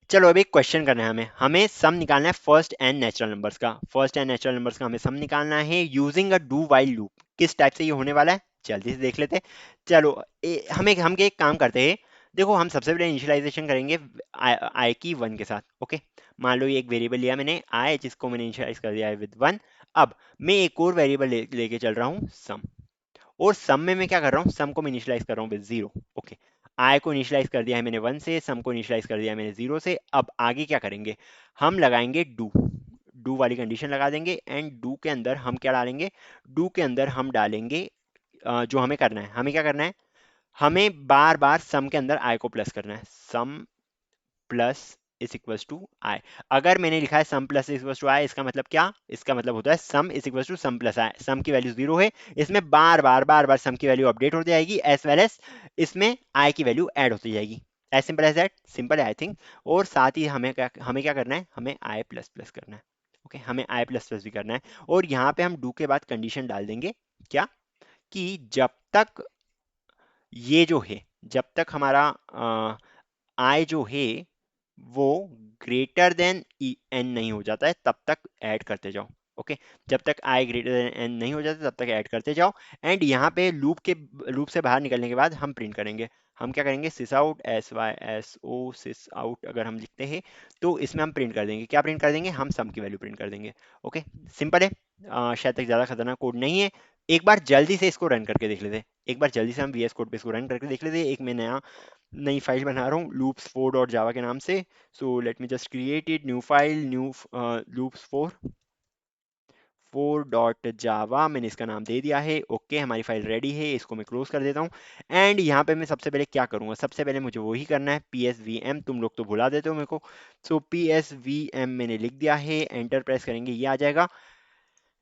चलो अभी एक क्वेश्चन करना है हमें हमें सम निकालना है फर्स्ट एंड नेचुरल नंबर्स का। फर्स्ट एंड नेचुरल नंबर्स का हमें सम निकालना है using a do while loop. किस टाइप से ये होने वाला है जल्दी से देख लेते हैं। चलो हम एक काम करते हैं। देखो हम सबसे पहले इनिशियलाइजेशन करेंगे आई की वन के साथ। ओके, मान लो ये एक वेरिएबल लिया मैंने आई, जिसको मैंने इनिशियलाइज कर दिया है विद वन। अब मैं एक और वेरिएबल लेके चल रहा हूँ सम। और सम में मैं क्या कर रहा हूँ, सम को मैं इनिशियलाइज कर रहा हूँ विद जीरो। ओके, आई को इनिशियलाइज कर दिया है मैंने वन से, सम को इनिशियलाइज कर दिया है मैंने जीरो से। अब आगे क्या करेंगे, हम लगाएंगे डू। डू वाली कंडीशन लगा देंगे एंड डू के अंदर हम क्या डालेंगे, डू के अंदर हम डालेंगे जो हमें करना है। हमें क्या करना है, हमें बार बार सम के अंदर आई को प्लस करना है। Sum plus is equals to I. अगर मैंने लिखा है sum plus is equals to I, इसका मतलब क्या, इसका मतलब होता है sum is equals to sum plus I. Sum की वैल्यू जीरो है, इसमें बार बार सम की वैल्यू अपडेट होती जाएगी एज वेल एज इसमें आई की वैल्यू ऐड होती जाएगी। एज सिंपल एज दैट, सिंपल है आई थिंक। और साथ ही हमें क्या करना है, हमें आई प्लस प्लस करना है। ओके, हमें आई प्लस प्लस भी करना है। और यहाँ पे हम डू के बाद कंडीशन डाल देंगे क्या, कि जब तक ये जो है, जब तक हमारा आई जो है वो ग्रेटर देन एन नहीं हो जाता है तब तक ऐड करते जाओ। ओके, जब तक आई ग्रेटर देन एन नहीं हो जाता तब तक ऐड करते जाओ। एंड यहाँ पे लूप से बाहर निकलने के बाद हम प्रिंट करेंगे। हम क्या करेंगे, sys out, S Y S O sys out अगर हम लिखते हैं तो इसमें हम प्रिंट कर देंगे। क्या प्रिंट कर देंगे, हम सम की वैल्यू प्रिंट कर देंगे। ओके, सिंपल है। शायद तक ज़्यादा खतरनाक कोड नहीं है। एक बार जल्दी से इसको रन करके देख लेते हैं। एक बार जल्दी से हम वी एस कोड पे इसको रन करके देख लेते हैं। एक मैं नई फाइल बना रहा हूँ लूप्स फोर डॉट जावा के नाम से। So let me just create it, new file, new loops four dot जावा, मैंने इसका नाम दे दिया है। ओके, हमारी फाइल रेडी है, इसको मैं क्लोज कर देता हूँ। एंड यहाँ पे मैं सबसे पहले क्या करूँगा, सबसे पहले मुझे वही करना है पी एस वी एम। तुम लोग तो भुला देते हो मेरे को। सो पी एस वी एम मैंने लिख दिया है, एंटर प्रेस करेंगे, ये आ जाएगा।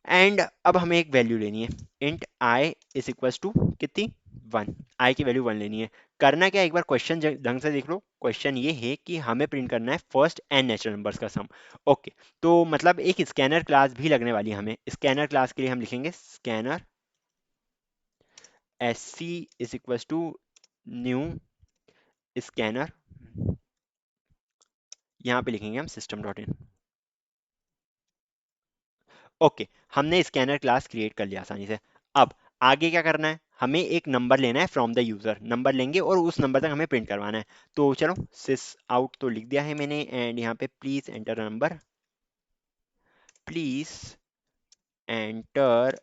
एंड अब हमें एक वैल्यू लेनी है, int I is equals to कितनी, वन। आई की वैल्यू वन लेनी है। करना क्या, एक बार क्वेश्चन ढंग से देख लो। क्वेश्चन ये है कि हमें प्रिंट करना है फर्स्ट एंड नेचुरल नंबर्स का सम। ओके, तो मतलब एक स्कैनर क्लास भी लगने वाली है हमें। स्कैनर क्लास के लिए हम लिखेंगे scanner S C is equals to new scanner. यहाँ पे लिखेंगे हम सिस्टम डॉट इन। ओके, हमने स्कैनर क्लास क्रिएट कर लिया आसानी से। अब आगे क्या करना है, हमें एक नंबर लेना है फ्रॉम द यूजर। नंबर लेंगे और उस नंबर तक हमें प्रिंट करवाना है। तो चलो सिस आउट तो लिख दिया है मैंने, एंड यहाँ पे please enter number, please enter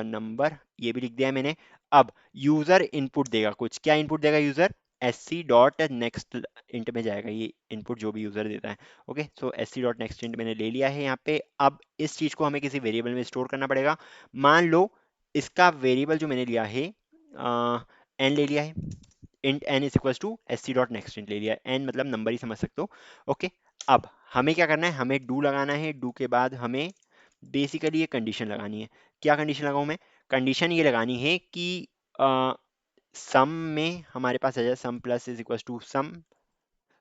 number, ये भी लिख दिया है मैंने। अब यूजर इनपुट देगा कुछ, क्या इनपुट देगा user, S C dot next int में जाएगा ये इनपुट जो भी यूजर देता है। Okay, so S C dot next int मैंने ले लिया है यहाँ पे। अब इस चीज को हमें किसी वेरिएबल में स्टोर करना पड़ेगा। मान लो इसका वेरिएबल जो मैंने लिया है एन ले लिया है। Int N is equal to S C dot next int ले लिया है, एन मतलब नंबर ही समझ सकते हो। ओके, अब हमें क्या करना है, हमें डू लगाना है। डू के बाद हमें बेसिकली ये कंडीशन लगानी है। क्या कंडीशन लगाऊं मैं, कंडीशन ये लगानी है कि सम में हमारे पास आ जाए sum plus is equal to sum,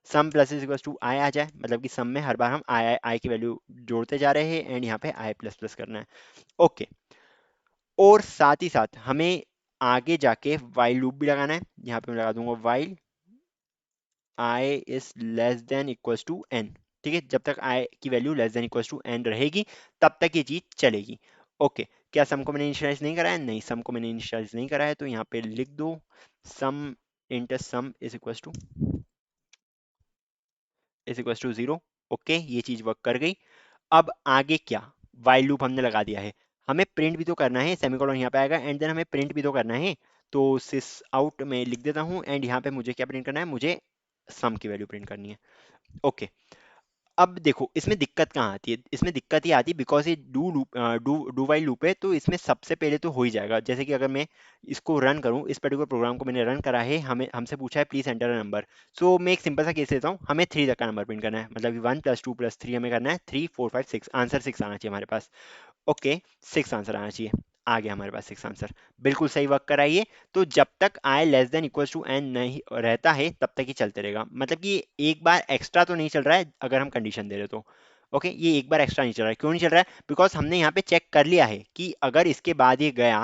sum plus is equal to I आ जाए। मतलब कि सम में हर बार हम आई की वैल्यू जोड़ते जा रहे हैं एंड यहाँ पे आई प्लस प्लस करना है। ओके, और साथ ही साथ हमें आगे जाके वाइल लूप भी लगाना है। यहाँ पे मैं लगा दूंगा while I is less than equals to N. ठीक है, जब तक आई की value less than equals to N रहेगी तब तक ये चीज चलेगी। ओके, क्या सम को मैंने इनिशियलाइज नहीं करा है, नहीं सम को मैंने इनिशियलाइज नहीं करा है, तो यहाँ पे लिख दो sum inter sum is equals to zero. Okay, ये चीज वर्क कर गई। अब आगे क्या, वाइल लूप हमने लगा दिया है, हमें प्रिंट भी तो करना है। सेमीकोलन यहाँ पे आएगा एंड देन हमें प्रिंट भी तो करना है। तो सिस आउट में लिख देता हूँ एंड यहाँ पे मुझे क्या प्रिंट करना है, मुझे सम की वैल्यू प्रिंट करनी है। ओके, अब देखो इसमें दिक्कत कहाँ आती है, इसमें दिक्कत ये आती है बिकॉज ये डू वाइल लूप है, तो इसमें सबसे पहले तो हो ही जाएगा। जैसे कि अगर मैं इसको रन करूँ, इस पर्टिकुलर प्रोग्राम को मैंने रन करा है, हमें हमसे पूछा है प्लीज एंटर अ नंबर। सो मैं एक सिंपल सा केस लेता हूँ, हमें थ्री तक का नंबर प्रिंट करना है। मतलब one plus two plus three हमें करना है three four five six, answer six आना चाहिए हमारे पास। ओके, सिक्स आंसर आना चाहिए। आ गया हमारे पास सिक्स आंसर, बिल्कुल सही वर्क कराइए। तो जब तक I less than equal to N नहीं रहता है तब तक ही चलते रहेगा। मतलब कि एक बार एक्स्ट्रा तो नहीं चल रहा है अगर हम कंडीशन दे रहे तो। ओके, ये एक बार एक्स्ट्रा नहीं चल रहा है, क्यों नहीं चल रहा है, बिकॉज हमने यहाँ पे चेक कर लिया है कि अगर इसके बाद ये गया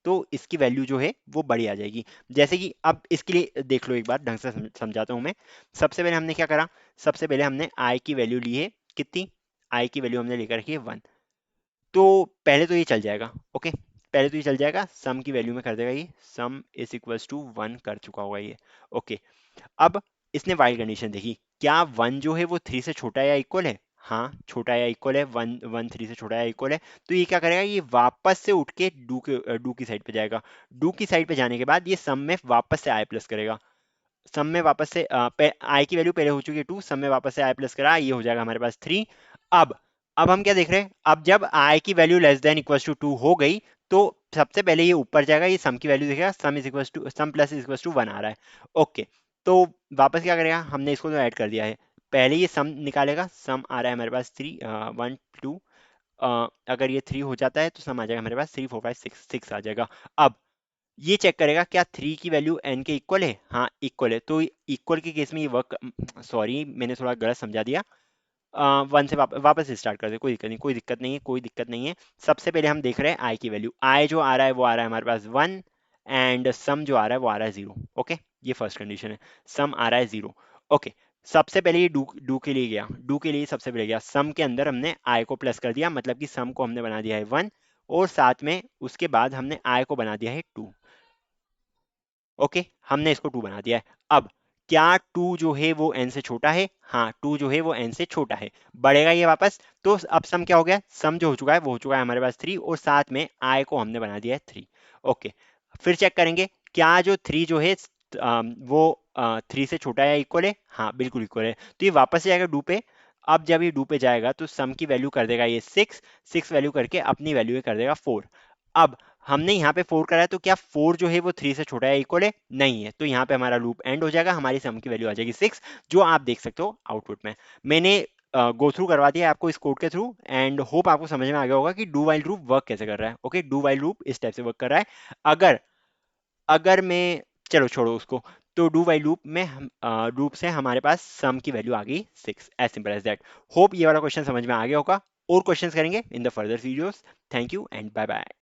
तो इसकी वैल्यू जो है वो बड़ी आ जाएगी। जैसे कि अब इसके लिए देख लो, एक बार ढंग से समझाता हूँ मैं। सबसे पहले हमने क्या करा, सबसे पहले हमने आई की वैल्यू ली है कितनी, आई की वैल्यू हमने लेकर रखी है 1। तो पहले तो ये चल जाएगा, ओके, पहले तो ये चल जाएगा, सम की वैल्यू में कर देगा ये, सम इज इक्वल्स टू 1 कर चुका होगा ये, ओके। अब इसने वाइल कंडीशन देखी, क्या 1 जो है वो 3 से छोटा या इक्वल है, हाँ छोटा या इक्वल है, 1 1 3 से छोटा या इक्वल है। तो ये क्या करेगा, ये वापस से उठ के डू की साइड पे जाएगा। डू की साइड पे जाने के बाद ये सम में वापस से आई प्लस करेगा, सम में वापस से आई की वैल्यू पहले हो चुकी है 2, सम में वापस से आई प्लस करा, ये हो जाएगा हमारे पास 3। अब अब हम क्या देख रहे हैं, अब जब आई की value less than equal to 2 हो गई, तो सबसे पहले ये ऊपर जाएगा, ये सम की वैल्यू देखेगा, sum is equal to sum plus is equal to 1 आ रहा है, ओके। तो वापस क्या करेगा, हमने इसको तो ऐड कर दिया है, पहले ये सम निकालेगा, सम आ रहा है हमारे पास 3 1 2, अगर ये 3 हो जाता है तो सम आ जाएगा हमारे पास 3 4 5 6 6 आ जाएगा। अब ये चेक करेगा क्या 3 की वैल्यू n के इक्वल है, हाँ इक्वल है, तो इक्वल के केस में ये वर्क, सॉरी मैंने थोड़ा गलत समझा दिया, 1 से वापस स्टार्ट करते, कोई दिक्कत नहीं, कोई दिक्कत नहीं है, कोई दिक्कत नहीं है। सबसे पहले हम देख रहे हैं आई की वैल्यू, आई जो आ रहा है वो आ रहा है हमारे पास 1, एंड सम जो आ रहा है वो आ रहा है 0, ओके, ये फर्स्ट कंडीशन है, सम आ रहा है 0, ओके। सबसे पहले ये डू डू के लिए गया, डू के लिए सबसे पहले गया, सम के अंदर हमने आई को प्लस कर दिया, मतलब कि सम को हमने बना दिया है 1, और साथ में उसके बाद हमने आई को बना दिया है 2, ओके, हमने इसको 2 बना दिया है। अब क्या 2 जो है वो n से छोटा है, हाँ 2 जो है वो n से छोटा है, बढ़ेगा ये वापस, तो अब सम क्या हो गया, सम जो हो चुका है वो हो चुका है हमारे पास 3, और साथ में i को हमने बना दिया है 3, ओके। फिर चेक करेंगे क्या जो 3 जो है वो 3 से छोटा या इक्वल है, हाँ बिल्कुल इक्वल है, तो ये वापस जाएगा डू पे। अब जब ये डू पे जाएगा तो सम की वैल्यू कर देगा ये 6, 6 वैल्यू करके अपनी वैल्यू कर देगा 4। अब हमने यहाँ पे 4 करा है, तो क्या 4 जो है वो 3 से छोटा या इक्वल है, नहीं है, तो यहाँ पे हमारा लूप एंड हो जाएगा, हमारी सम की वैल्यू आ जाएगी 6, जो आप देख सकते हो आउटपुट में। मैंने गो थ्रू करवा दिया है आपको इस कोड के थ्रू, एंड होप आपको समझ में आ गया होगा कि डू वाइल लूप वर्क कैसे कर रहा है, ओके, डू वाइल लूप इस टाइप से वर्क कर रहा है। अगर अगर मैं, चलो छोड़ो उसको, तो डू वाइल लूप में हम लूप से हमारे पास सम की वैल्यू आ गई 6, as simple as that. Hope ये वाला क्वेश्चन समझ में आ गया होगा, और क्वेश्चंस करेंगे in the further videos. Thank you and bye bye.